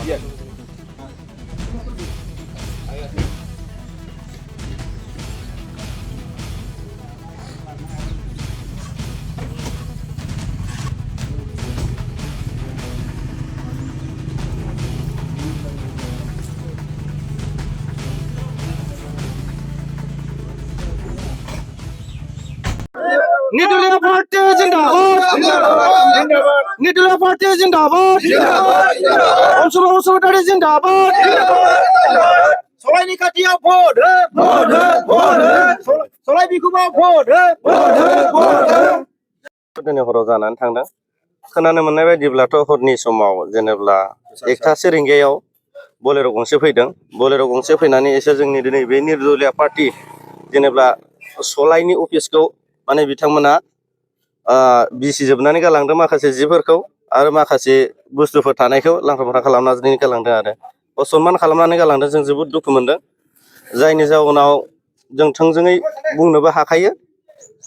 Yes. নিটুলিয়া party জিন্দাবাদ নিটুলিয়া party জিন্দাবাদ অংশগ্রহণকারী জিন্দাবাদ সবাই কাটিয়া ভোট সবাই বিকুমা ভোট दिनै हराव जानानै थांदों खोनानो मोननाय बायदिब्लाथ' हरनि समाव जेनेब्ला 1:00 रिंगायाव बोलेर' गंसे फैदों बोलेर' गंसे फैनानै एसे जोंनि दिनै बे निर्दलिया पार्टी जेनेब्ला सलाइनि अफिसखौ माने बिथांमोना बिसिजोबनानै गालांदों माखासे जिफोरखौ आरो माखासे बुस्थुफोर थानायखौ लांखार-फांखार खालामनानै गालांदों आरो असनमान खालामनानै गालांदों जों जोबोद दुखु मोनदों जायनि जाउनाव जों थोंजोङै बुंनोबो हाखायो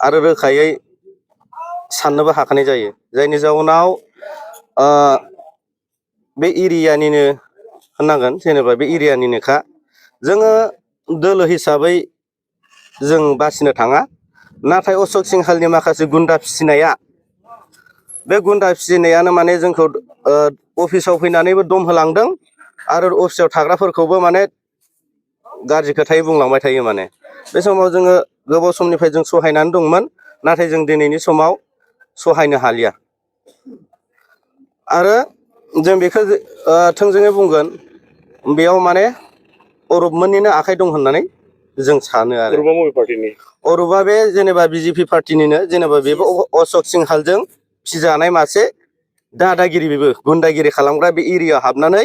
आरो रोखायै साननोबो हाखानाय जायो जायनि जाउनाव बे एरियानिनो होननांगोन जेनेबा बे एरियानिनोखा जोङो दोलो हिसाबै जों बासिनो थाङा नाथाय अशोक सिंहालनि माखासे गुन्दा फिसिनाया बे गुन्दा फिसिनायानो माने जोंखौ अफिसाव फैनानैबो दम होलांदों आरो अफिसाव थाग्राफोरखौबो माने गाज्रि खोथायै बुंलांबाय थायो माने बे समाव जोङो गोबाव समनिफ्राय जों सहायनानै दंमोन नाथाय जों दिनैनि समाव सहायनो हालिया आरो जों बेखौ थोंजोङै बुंगोन बेयाव माने अरुपमोननिनो आखाइ दं होननानै जों सानो आरो अरुपा बे जेनेबा बिजेपि पार्टिनिनो जेनेबा बेबो अशोक सिंहालजों फिजानाय मासे दादागिरि बेबो गुन्दागिरि खालामग्रा बे एरियायाव हाबनानै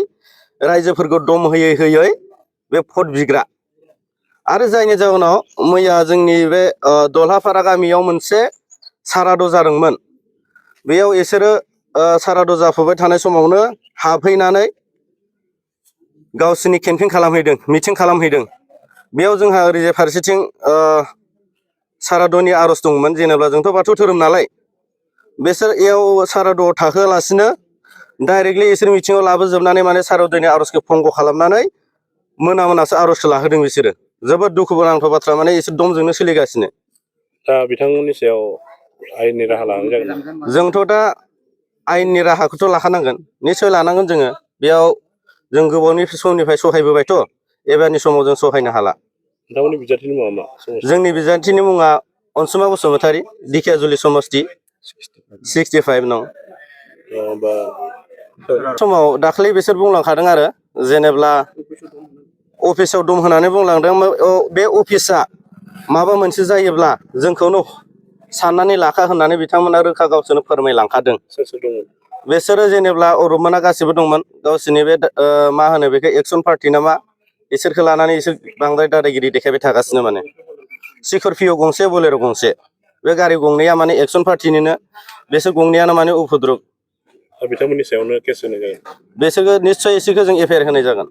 रायजोफोरखौ दम होयै होयै बे भट बिग्रा आरो जायनि जाउनाव मैया जोंनि बे दलहापारा गामियाव मोनसे साराद' जादोंमोन बेयाव बिसोरो साराद' जाफुबाय थानाय समावनो हाबहैनानै गावसोरनि केम्पिं खालामहैदों मिटिं खालामहैदों बेयाव जोंहा ओरैजाय फारसेथिं साराद'नि आर'ज दंमोन जेनेबा जोंथ' बाथौ धोरोम नालाय बिसोर इयाव साराद'आव थाहोआलासिनो डाइरेक्टलि इसोर मिटिङाव लाबोजोबनानै माने साराद'नि आर'जखौ भंग' खालामनानै मोनासो आर'जखौ लाहोदों बिसोरो जोबोद दुखु गोनांथाव बाथ्रा माने इसोर दमजोंनो सोलिगासिनो दा बिथांमोननि सायाव आयेननि राहा लानाय जागोन जोंथ' दा आयेननि राहाखौथ' लाखानांगोन निस्सय लानांगोन जोङो बेयाव जों गोबावनि समनिफ्राय सहायबोबायथ' एबारनि समाव जों सहायनो हाला नोंथांमोननि बिजाथिनि मुङा मा जोंनि बिजाथिनि मुङा अनसुमा बसुमतारी दिखियाजुलि समस्ति 65 नं समाव दाखालि बिसोर बुंलांखादों आरो जेनेब्ला अफिसाव दम होनानै बुंलांदों बे अफिसा माबा मोनसे जायोब्ला जोंखौनो साननानै लाखा होननानै बिथांमोना रोखा गावसोरनो फोरमायलांखादों सोर सोर दंमोन बिसोरो जेनेब्ला अरुपमोना गासिबो दंमोन गावसोरनि बे मा होनो बेखौ एक्सन पार्टि नामा इसोरखौ लानानै इसोर बांद्राय दादागिरि देखायबाय थागासिनो माने स्करपिय' गंसे बोलेर' गंसे बे गारि गंनैया माने एक्सन पार्टिनिनो बिसोर गंनैयानो माने उपद्रब बिथांमोननि सायावनो केस होनाय जागोन बिसोरखौ निस्सय इसोरखौ जों एफआइआर होनाय जागोन